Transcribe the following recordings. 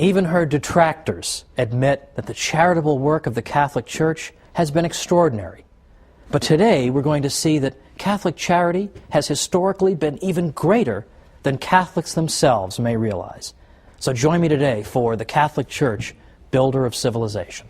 Even her detractors admit that the charitable work of the Catholic Church has been extraordinary. But today we're going to see that Catholic charity has historically been even greater than Catholics themselves may realize. So join me today for the Catholic Church, Builder of Civilization.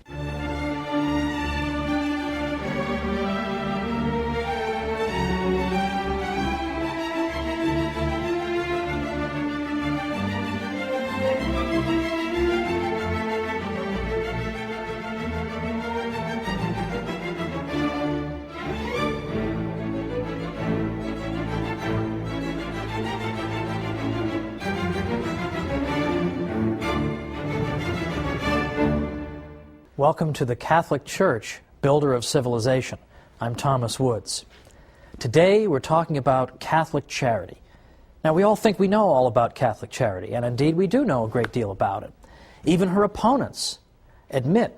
Welcome to the Catholic Church, Builder of Civilization. I'm Thomas Woods. Today we're talking about Catholic charity. Now we all think we know all about Catholic charity, and indeed we do know a great deal about it. Even her opponents admit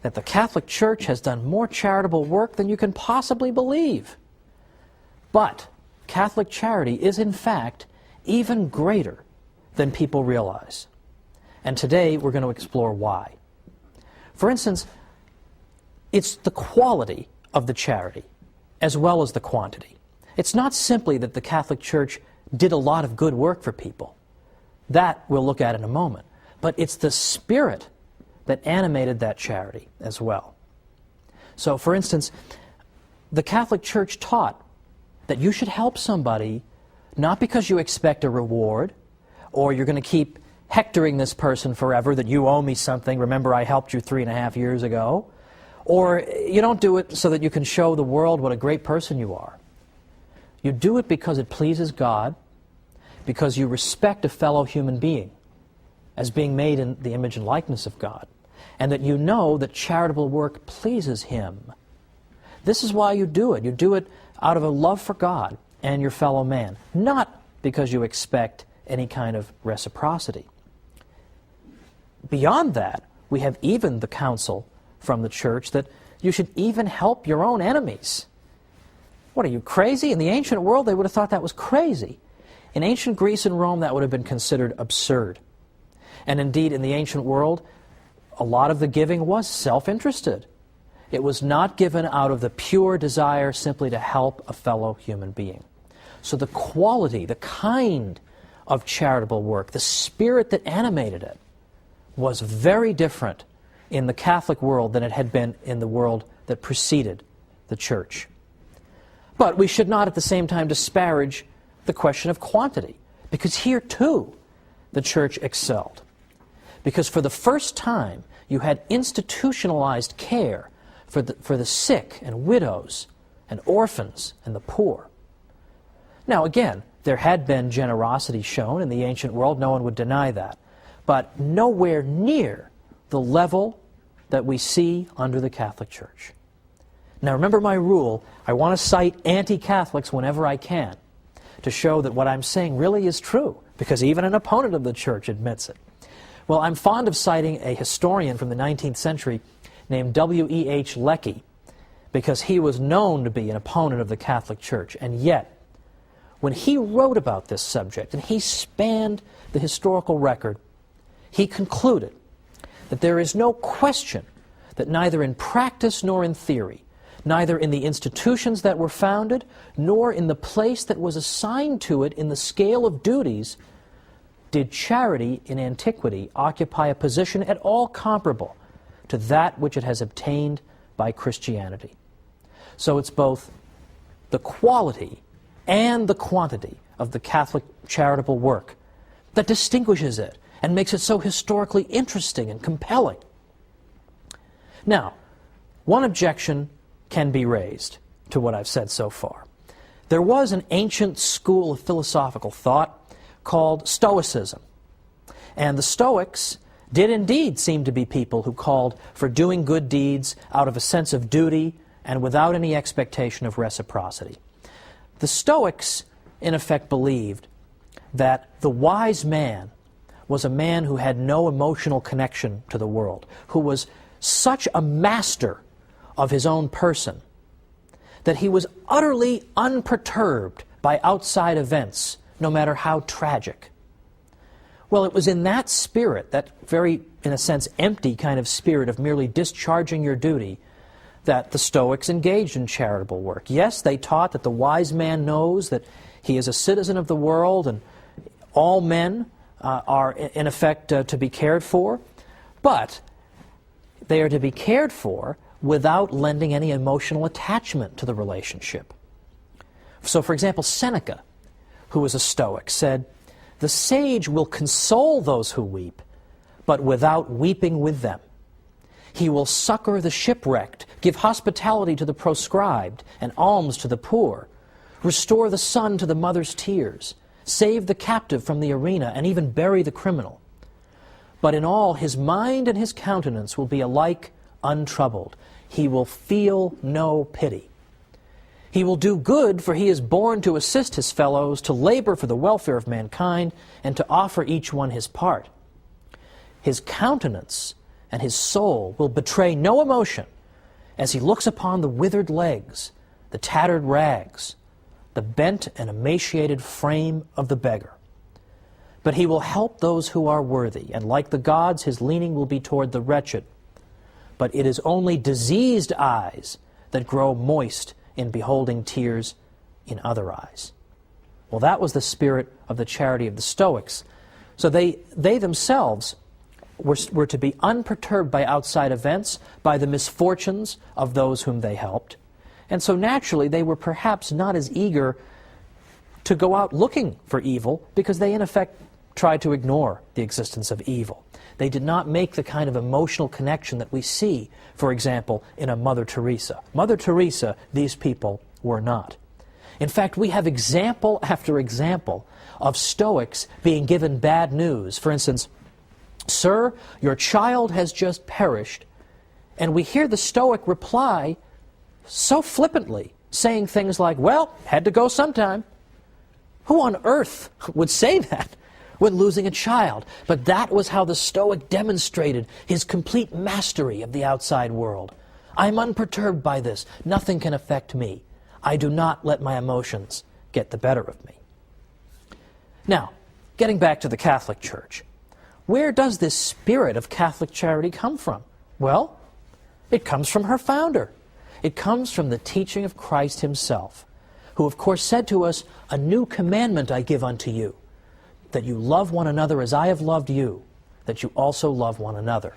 that the Catholic Church has done more charitable work than you can possibly believe. But Catholic charity is in fact even greater than people realize. And today we're going to explore why. For instance, it's the quality of the charity as well as the quantity. It's not simply that the Catholic Church did a lot of good work for people. That we'll look at in a moment. But it's the spirit that animated that charity as well. So, for instance, the Catholic Church taught that you should help somebody not because you expect a reward or you're going to keep hectoring this person forever that you owe me something, remember I helped you 3.5 years ago, or you don't do it so that you can show the world what a great person you are. You do it because it pleases God, because you respect a fellow human being as being made in the image and likeness of God, and that you know that charitable work pleases Him. This is why you do it. You do it out of a love for God and your fellow man, not because you expect any kind of reciprocity. Beyond that, we have even the counsel from the Church that you should even help your own enemies. What, are you crazy? In the ancient world, they would have thought that was crazy. In ancient Greece and Rome, that would have been considered absurd. And indeed, in the ancient world, a lot of the giving was self-interested. It was not given out of the pure desire simply to help a fellow human being. So the quality, the kind of charitable work, the spirit that animated it, was very different in the Catholic world than it had been in the world that preceded the Church. But we should not at the same time disparage the question of quantity, because here too the Church excelled. Because for the first time you had institutionalized care for the sick and widows and orphans and the poor. Now again, there had been generosity shown in the ancient world, no one would deny that, but nowhere near the level that we see under the Catholic Church. Now remember my rule, I want to cite anti-Catholics whenever I can to show that what I'm saying really is true, because even an opponent of the Church admits it. Well, I'm fond of citing a historian from the 19th century named W.E.H. Lecky, because he was known to be an opponent of the Catholic Church, and yet when he wrote about this subject, and he spanned the historical record, he concluded that there is no question that neither in practice nor in theory, neither in the institutions that were founded, nor in the place that was assigned to it in the scale of duties, did charity in antiquity occupy a position at all comparable to that which it has obtained by Christianity. So it's both the quality and the quantity of the Catholic charitable work that distinguishes it and makes it so historically interesting and compelling. Now, one objection can be raised to what I've said so far. There was an ancient school of philosophical thought called Stoicism. And the Stoics did indeed seem to be people who called for doing good deeds out of a sense of duty and without any expectation of reciprocity. The Stoics, in effect, believed that the wise man was a man who had no emotional connection to the world, who was such a master of his own person that he was utterly unperturbed by outside events, no matter how tragic. Well, it was in that spirit, that very, in a sense, empty kind of spirit of merely discharging your duty, that the Stoics engaged in charitable work. Yes, they taught that the wise man knows that he is a citizen of the world and all men are, in effect, to be cared for, but they are to be cared for without lending any emotional attachment to the relationship. So, for example, Seneca, who was a Stoic, said, "The sage will console those who weep, but without weeping with them. He will succor the shipwrecked, give hospitality to the proscribed, and alms to the poor, restore the son to the mother's tears, save the captive from the arena, and even bury the criminal. But in all, his mind and his countenance will be alike untroubled. He will feel no pity. He will do good, for he is born to assist his fellows, to labor for the welfare of mankind, and to offer each one his part. His countenance and his soul will betray no emotion as he looks upon the withered legs, the tattered rags, the bent and emaciated frame of the beggar. But he will help those who are worthy, and like the gods, his leaning will be toward the wretched. But it is only diseased eyes that grow moist in beholding tears in other eyes." Well, that was the spirit of the charity of the Stoics. So they themselves were to be unperturbed by outside events, by the misfortunes of those whom they helped. And so naturally they were perhaps not as eager to go out looking for evil, because they in effect tried to ignore the existence of evil. They did not make the kind of emotional connection that we see, for example, in a Mother Teresa. Mother Teresa, these people were not. In fact, we have example after example of Stoics being given bad news. For instance, "Sir, your child has just perished," and we hear the Stoic reply so flippantly, saying things like, "Well, had to go sometime." Who on earth would say that when losing a child? But that was how the Stoic demonstrated his complete mastery of the outside world. "I'm unperturbed by this. Nothing can affect me. I do not let my emotions get the better of me." Now, getting back to the Catholic Church, where does this spirit of Catholic charity come from? Well, it comes from her founder. It comes from the teaching of Christ himself, who of course said to us, "A new commandment I give unto you, that you love one another as I have loved you, that you also love one another.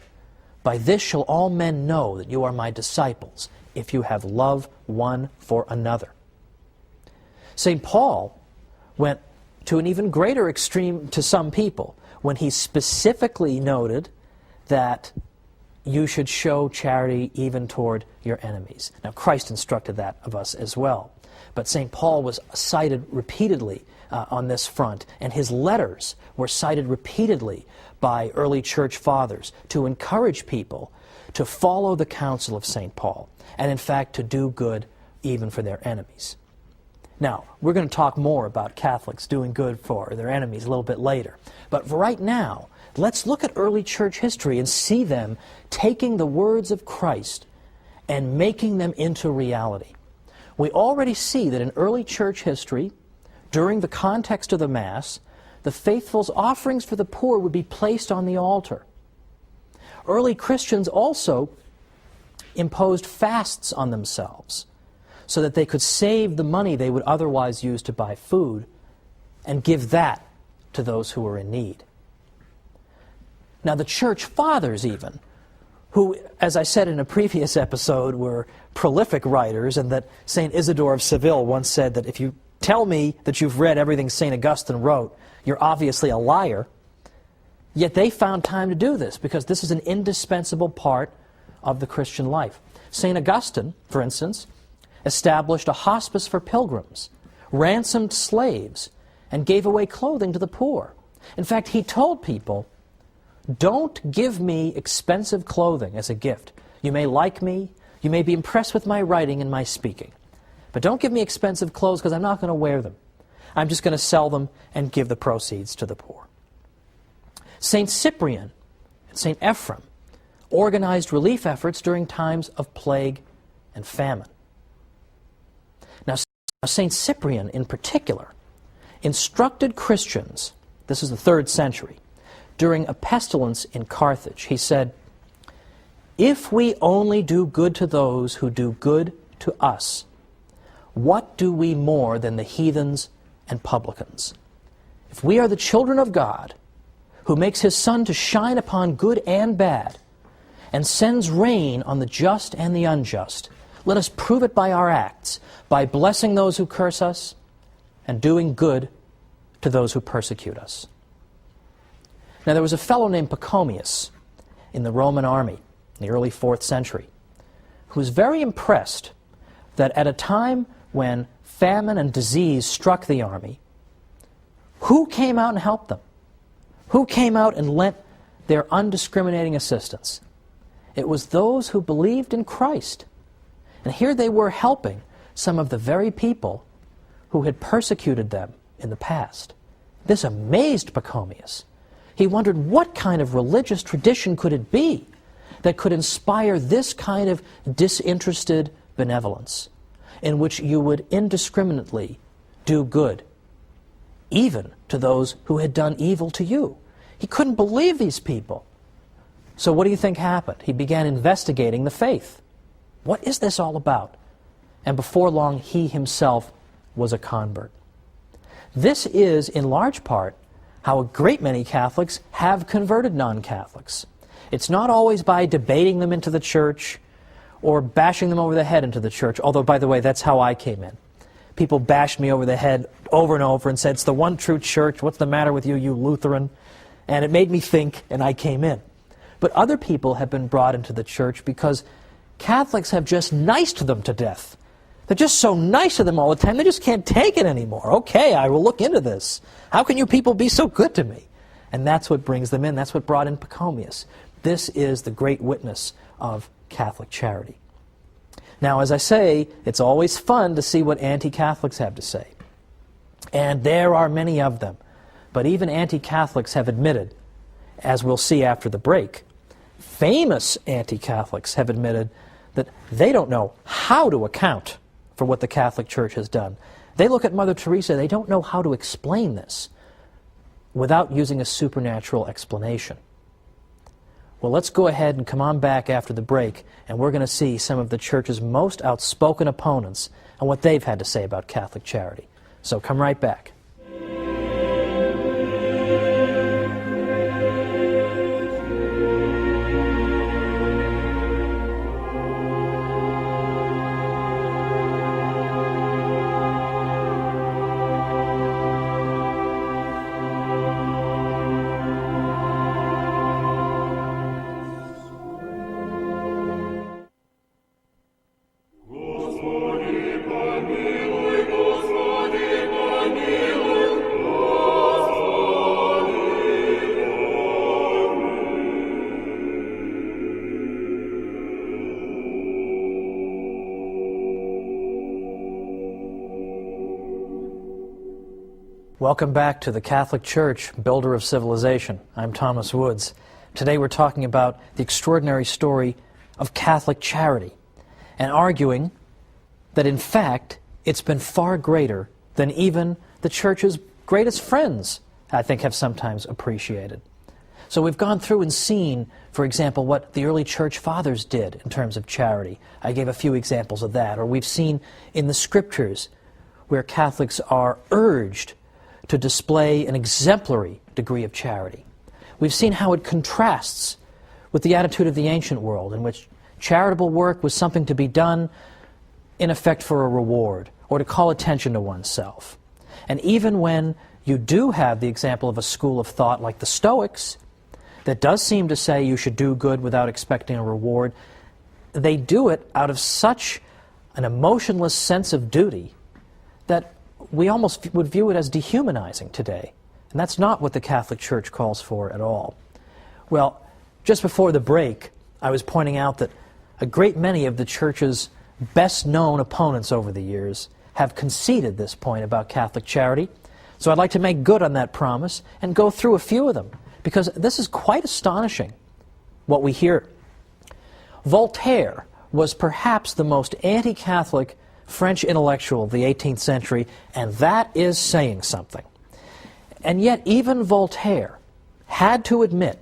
By this shall all men know that you are my disciples, if you have love one for another." St. Paul went to an even greater extreme to some people when he specifically noted that you should show charity even toward your enemies. Now, Christ instructed that of us as well. But St. Paul was cited repeatedly on this front, and his letters were cited repeatedly by early church fathers to encourage people to follow the counsel of St. Paul, and in fact to do good even for their enemies. Now, we're going to talk more about Catholics doing good for their enemies a little bit later. But for right now, let's look at early church history and see them taking the words of Christ and making them into reality. We already see that in early church history, during the context of the Mass, the faithful's offerings for the poor would be placed on the altar. Early Christians also imposed fasts on themselves so that they could save the money they would otherwise use to buy food and give that to those who were in need. Now, the church fathers even, who, as I said in a previous episode, were prolific writers, and that St. Isidore of Seville once said that if you tell me that you've read everything St. Augustine wrote, you're obviously a liar. Yet they found time to do this, because this is an indispensable part of the Christian life. St. Augustine, for instance, established a hospice for pilgrims, ransomed slaves, and gave away clothing to the poor. In fact, he told people, "Don't give me expensive clothing as a gift. You may like me, you may be impressed with my writing and my speaking, but don't give me expensive clothes, because I'm not going to wear them. I'm just going to sell them and give the proceeds to the poor." St. Cyprian and St. Ephrem organized relief efforts during times of plague and famine. Now, St. Cyprian in particular instructed Christians, this is the 3rd century, during a pestilence in Carthage. He said, "If we only do good to those who do good to us, what do we more than the heathens and publicans? If we are the children of God, who makes his sun to shine upon good and bad, and sends rain on the just and the unjust, let us prove it by our acts, by blessing those who curse us, and doing good to those who persecute us." Now there was a fellow named Pachomius in the Roman army in the early 4th century who was very impressed that at a time when famine and disease struck the army, who came out and helped them? Who came out and lent their undiscriminating assistance? It was those who believed in Christ. And here they were helping some of the very people who had persecuted them in the past. This amazed Pachomius. He wondered, what kind of religious tradition could it be that could inspire this kind of disinterested benevolence, in which you would indiscriminately do good, even to those who had done evil to you? He couldn't believe these people. So what do you think happened? He began investigating the faith. What is this all about? And before long, he himself was a convert. This is, in large part, how a great many Catholics have converted non-Catholics. It's not always by debating them into the church or bashing them over the head into the church, although, by the way, that's how I came in. People bashed me over the head over and over and said, "It's the one true church. What's the matter with you, you Lutheran?" And it made me think, and I came in. But other people have been brought into the church because Catholics have just niced them to death. They're just so nice to them all the time, they just can't take it anymore. Okay, I will look into this. How can you people be so good to me? And that's what brings them in. That's what brought in Pachomius. This is the great witness of Catholic charity. Now, as I say, it's always fun to see what anti-Catholics have to say. And there are many of them. But even anti-Catholics have admitted, as we'll see after the break, famous anti-Catholics have admitted that they don't know how to account for what the Catholic Church has done. They look at Mother Teresa, they don't know how to explain this without using a supernatural explanation. Well, let's go ahead and come on back after the break, and we're going to see some of the Church's most outspoken opponents and what they've had to say about Catholic charity. So come right back. Welcome back to the Catholic Church, Builder of Civilization. I'm Thomas Woods. Today we're talking about the extraordinary story of Catholic charity and arguing that in fact it's been far greater than even the Church's greatest friends, I think, have sometimes appreciated. So we've gone through and seen, for example, what the early Church Fathers did in terms of charity. I gave a few examples of that. Or we've seen in the Scriptures where Catholics are urged to display an exemplary degree of charity. We've seen how it contrasts with the attitude of the ancient world, in which charitable work was something to be done, in effect, for a reward, or to call attention to oneself. And even when you do have the example of a school of thought like the Stoics, that does seem to say you should do good without expecting a reward, they do it out of such an emotionless sense of duty that we almost would view it as dehumanizing today. And that's not what the Catholic Church calls for at all. Well, just before the break, I was pointing out that a great many of the Church's best-known opponents over the years have conceded this point about Catholic charity. So I'd like to make good on that promise and go through a few of them, because this is quite astonishing, what we hear. Voltaire was perhaps the most anti-Catholic French intellectual of the 18th century, and that is saying something. And yet even Voltaire had to admit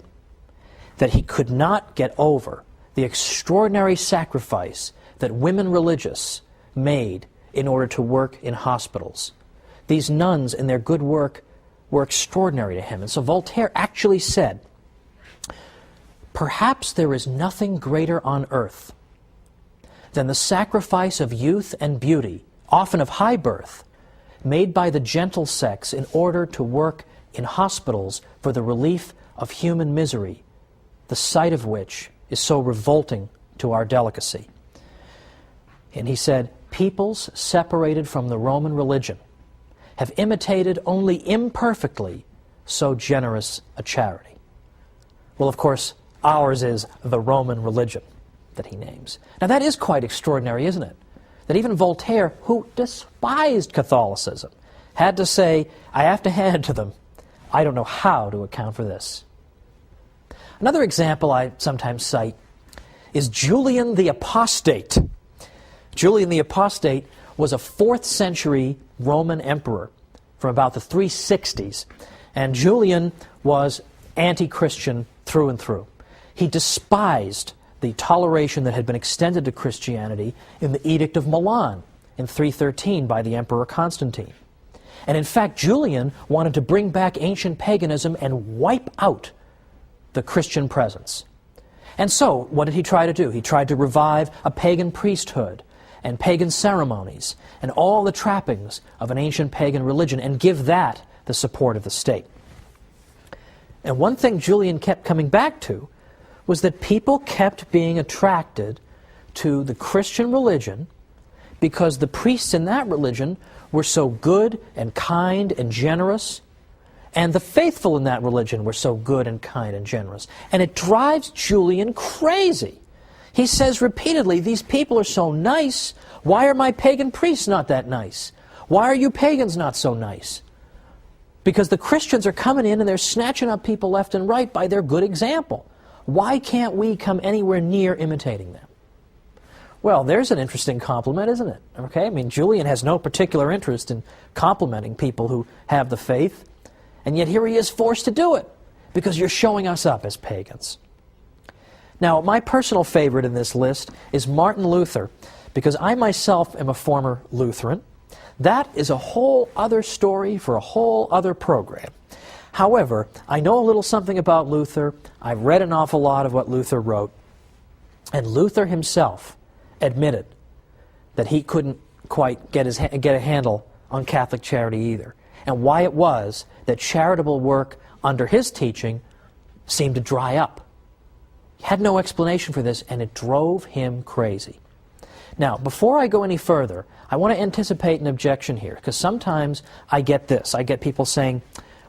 that he could not get over the extraordinary sacrifice that women religious made in order to work in hospitals. These nuns in their good work were extraordinary to him. And so Voltaire actually said, "Perhaps there is nothing greater on earth than the sacrifice of youth and beauty, often of high birth, made by the gentle sex in order to work in hospitals for the relief of human misery, the sight of which is so revolting to our delicacy." And he said, "Peoples separated from the Roman religion have imitated only imperfectly so generous a charity." Well, of course, ours is the Roman religion that he names. Now that is quite extraordinary, isn't it? That even Voltaire, who despised Catholicism, had to say, I have to hand it to them, I don't know how to account for this. Another example I sometimes cite is Julian the Apostate. Julian the Apostate was a 4th century Roman emperor from about the 360s, and Julian was anti-Christian through and through. He despised the toleration that had been extended to Christianity in the Edict of Milan in 313 by the Emperor Constantine. And in fact, Julian wanted to bring back ancient paganism and wipe out the Christian presence. And so, what did he try to do? He tried to revive a pagan priesthood and pagan ceremonies and all the trappings of an ancient pagan religion and give that the support of the state. And one thing Julian kept coming back to was that people kept being attracted to the Christian religion because the priests in that religion were so good and kind and generous, and the faithful in that religion were so good and kind and generous. And it drives Julian crazy. He says repeatedly, these people are so nice, why are my pagan priests not that nice? Why are you pagans not so nice? Because the Christians are coming in and they're snatching up people left and right by their good example. Why can't we come anywhere near imitating them? Well, there's an interesting compliment, isn't it? Okay, I mean, Julian has no particular interest in complimenting people who have the faith, and yet here he is forced to do it because you're showing us up as pagans. Now, my personal favorite in this list is Martin Luther, because I myself am a former Lutheran. That is a whole other story for a whole other program. However, I know a little something about Luther. I've read an awful lot of what Luther wrote, and Luther himself admitted that he couldn't quite get a handle on Catholic charity either, and why it was that charitable work under his teaching seemed to dry up. He had no explanation for this, and it drove him crazy. Now, before I go any further, I want to anticipate an objection here, because sometimes I get this. I get people saying,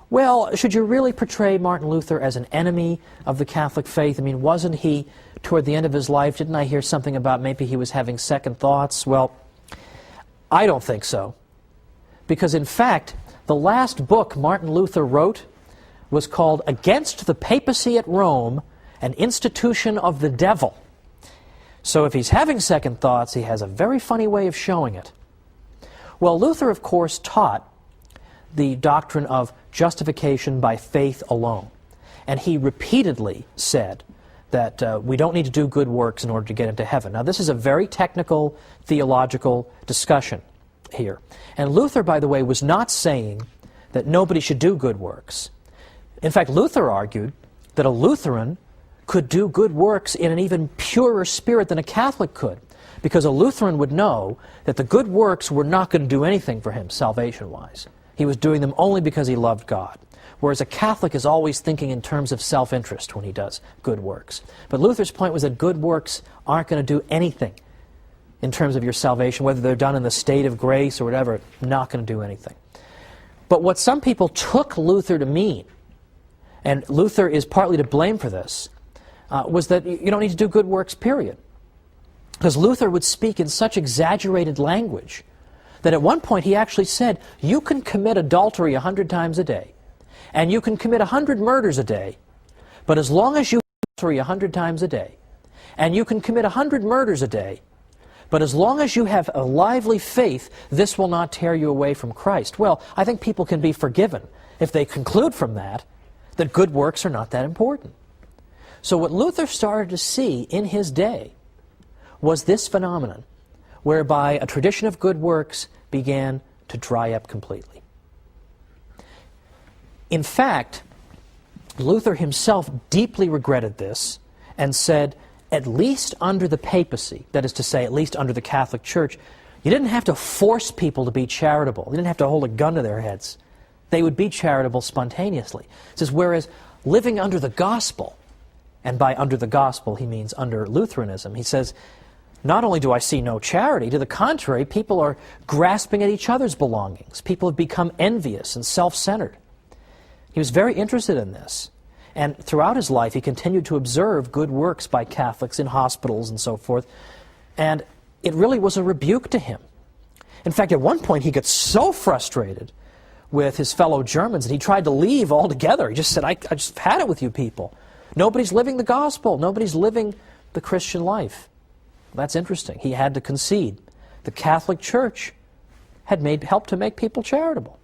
well, should you really portray Martin Luther as an enemy of the Catholic faith? I mean, wasn't he, toward the end of his life, didn't I hear something about maybe he was having second thoughts? Well, I don't think so. Because in fact, the last book Martin Luther wrote was called Against the Papacy at Rome, an Institution of the Devil. So if he's having second thoughts, he has a very funny way of showing it. Well, Luther, of course, taught the doctrine of justification by faith alone. And he repeatedly said that we don't need to do good works in order to get into heaven. Now, this is a very technical theological discussion here. And Luther, by the way, was not saying that nobody should do good works. In fact, Luther argued that a Lutheran could do good works in an even purer spirit than a Catholic could, because a Lutheran would know that the good works were not going to do anything for him salvation-wise. He was doing them only because he loved God. Whereas a Catholic is always thinking in terms of self-interest when he does good works. But Luther's point was that good works aren't going to do anything in terms of your salvation, whether they're done in the state of grace or whatever, not going to do anything. But what some people took Luther to mean, and Luther is partly to blame for this, was that you don't need to do good works, period. Because Luther would speak in such exaggerated language that at one point he actually said, you can commit adultery 100 times a day, and you can commit 100 murders a day, but as long as you adultery 100 times a day, and you can commit 100 murders a day, but as long as you have a lively faith, this will not tear you away from Christ. Well, I think people can be forgiven if they conclude from that that good works are not that important. So what Luther started to see in his day was this phenomenon, whereby a tradition of good works began to dry up completely. In fact, Luther himself deeply regretted this and said, at least under the papacy, that is to say, at least under the Catholic Church, you didn't have to force people to be charitable. You didn't have to hold a gun to their heads. They would be charitable spontaneously. He says, whereas living under the gospel, and by under the gospel he means under Lutheranism, he says, not only do I see no charity, to the contrary, people are grasping at each other's belongings. People have become envious and self-centered. He was very interested in this. And throughout his life, he continued to observe good works by Catholics in hospitals and so forth. And it really was a rebuke to him. In fact, at one point, he got so frustrated with his fellow Germans that he tried to leave altogether. He just said, I just had it with you people. Nobody's living the gospel. Nobody's living the Christian life. That's interesting. He had to concede. The Catholic Church had helped to make people charitable.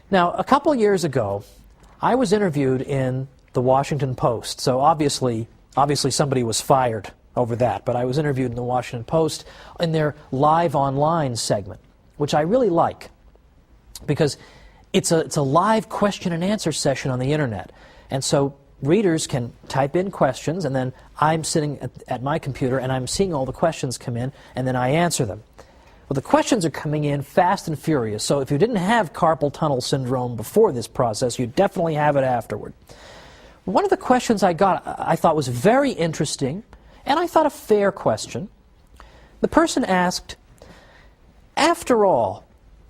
Now, a couple years ago, I was interviewed in the Washington Post. So obviously somebody was fired over that, but I was interviewed in the Washington Post in their live online segment, which I really like, because it's a live question and answer session on the internet. And so readers can type in questions, and then I'm sitting at my computer and I'm seeing all the questions come in, and then I answer them. Well, the questions are coming in fast and furious, so if you didn't have carpal tunnel syndrome before this process, you definitely have it afterward. One of the questions I got I thought was very interesting, and I thought a fair question. The person asked, after all,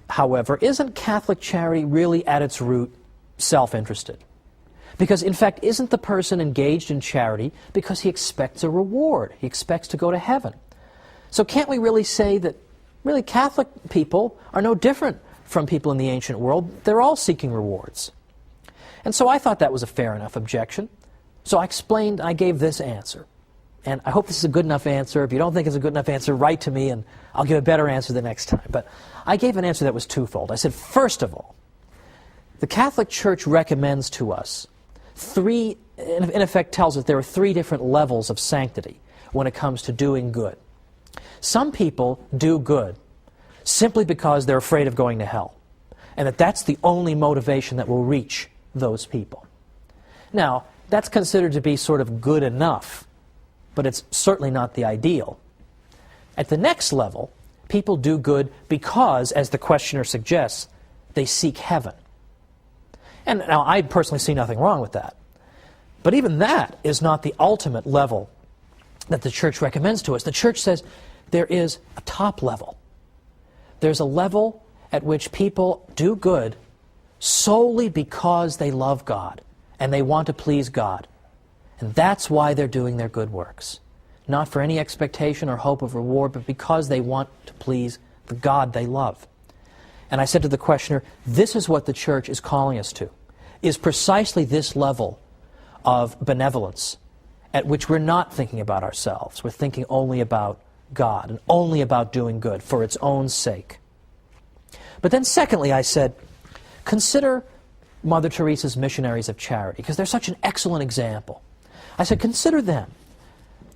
however, isn't Catholic charity really at its root self-interested? Because, in fact, isn't the person engaged in charity because he expects a reward? He expects to go to heaven. So can't we really say that really Catholic people are no different from people in the ancient world? They're all seeking rewards. And so I thought that was a fair enough objection. So I gave this answer. And I hope this is a good enough answer. If you don't think it's a good enough answer, write to me and I'll give a better answer the next time. But I gave an answer that was twofold. I said, first of all, the Catholic Church recommends to us in effect tells us there are three different levels of sanctity when it comes to doing good. Some people do good simply because they're afraid of going to hell, and that's the only motivation that will reach those people. Now, that's considered to be sort of good enough, but it's certainly not the ideal. At the next level, people do good because, as the questioner suggests, they seek heaven. And now, I personally see nothing wrong with that. But even that is not the ultimate level that the Church recommends to us. The Church says there is a top level. There's a level at which people do good solely because they love God and they want to please God. And that's why they're doing their good works. Not for any expectation or hope of reward, but because they want to please the God they love. And I said to the questioner, this is what the Church is calling us to, is precisely this level of benevolence at which we're not thinking about ourselves. We're thinking only about God and only about doing good for its own sake. But then secondly, I said, consider Mother Teresa's missionaries of charity, because they're such an excellent example. I said, consider them.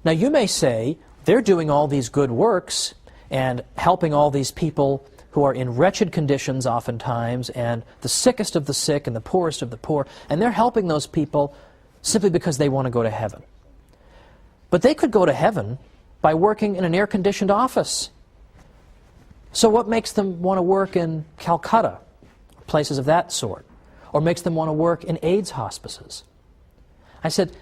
Now you may say, they're doing all these good works and helping all these people who are in wretched conditions oftentimes, and the sickest of the sick and the poorest of the poor, and they're helping those people simply because they want to go to heaven. But they could go to heaven by working in an air-conditioned office. So what makes them want to work in Calcutta, places of that sort, or makes them want to work in AIDS hospices? I said,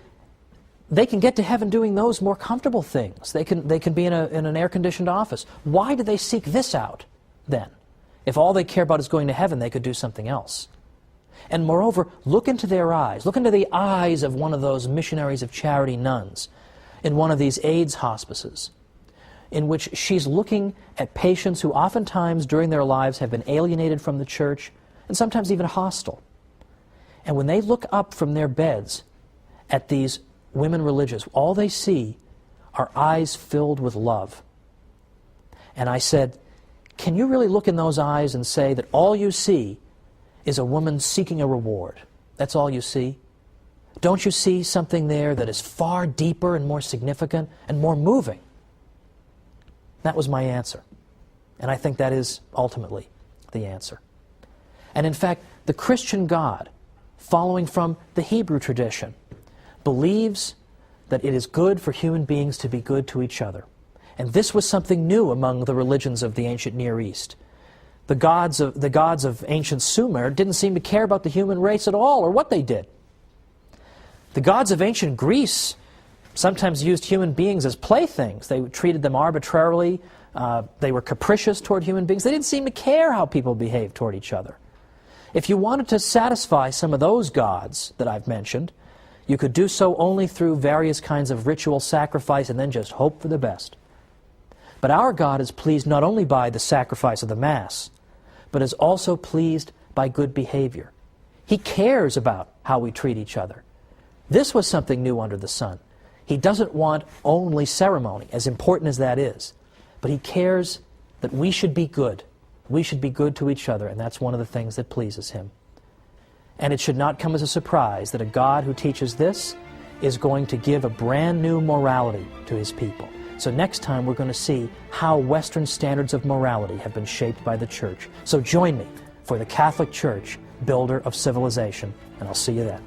they can get to heaven doing those more comfortable things. They can be in an air-conditioned office. Why do they seek this out, then? If all they care about is going to heaven, they could do something else. And moreover, look into their eyes. Look into the eyes of one of those missionaries of charity nuns in one of these AIDS hospices, in which she's looking at patients who oftentimes during their lives have been alienated from the church and sometimes even hostile. And when they look up from their beds at these women religious, all they see are eyes filled with love. And I said, can you really look in those eyes and say that all you see is a woman seeking a reward? That's all you see? Don't you see something there that is far deeper and more significant and more moving? That was my answer. And I think that is ultimately the answer. And in fact, the Christian God, following from the Hebrew tradition, believes that it is good for human beings to be good to each other. And this was something new among the religions of the ancient Near East. The gods of ancient Sumer didn't seem to care about the human race at all, or what they did. The gods of ancient Greece sometimes used human beings as playthings. They treated them arbitrarily. They were capricious toward human beings. They didn't seem to care how people behaved toward each other. If you wanted to satisfy some of those gods that I've mentioned, you could do so only through various kinds of ritual sacrifice and then just hope for the best. But our God is pleased not only by the sacrifice of the Mass, but is also pleased by good behavior. He cares about how we treat each other. This was something new under the sun. He doesn't want only ceremony, as important as that is, but He cares that we should be good. We should be good to each other, and that's one of the things that pleases Him. And it should not come as a surprise that a God who teaches this is going to give a brand new morality to His people. So next time we're going to see how Western standards of morality have been shaped by the Church. So join me for the Catholic Church, builder of civilization, and I'll see you then.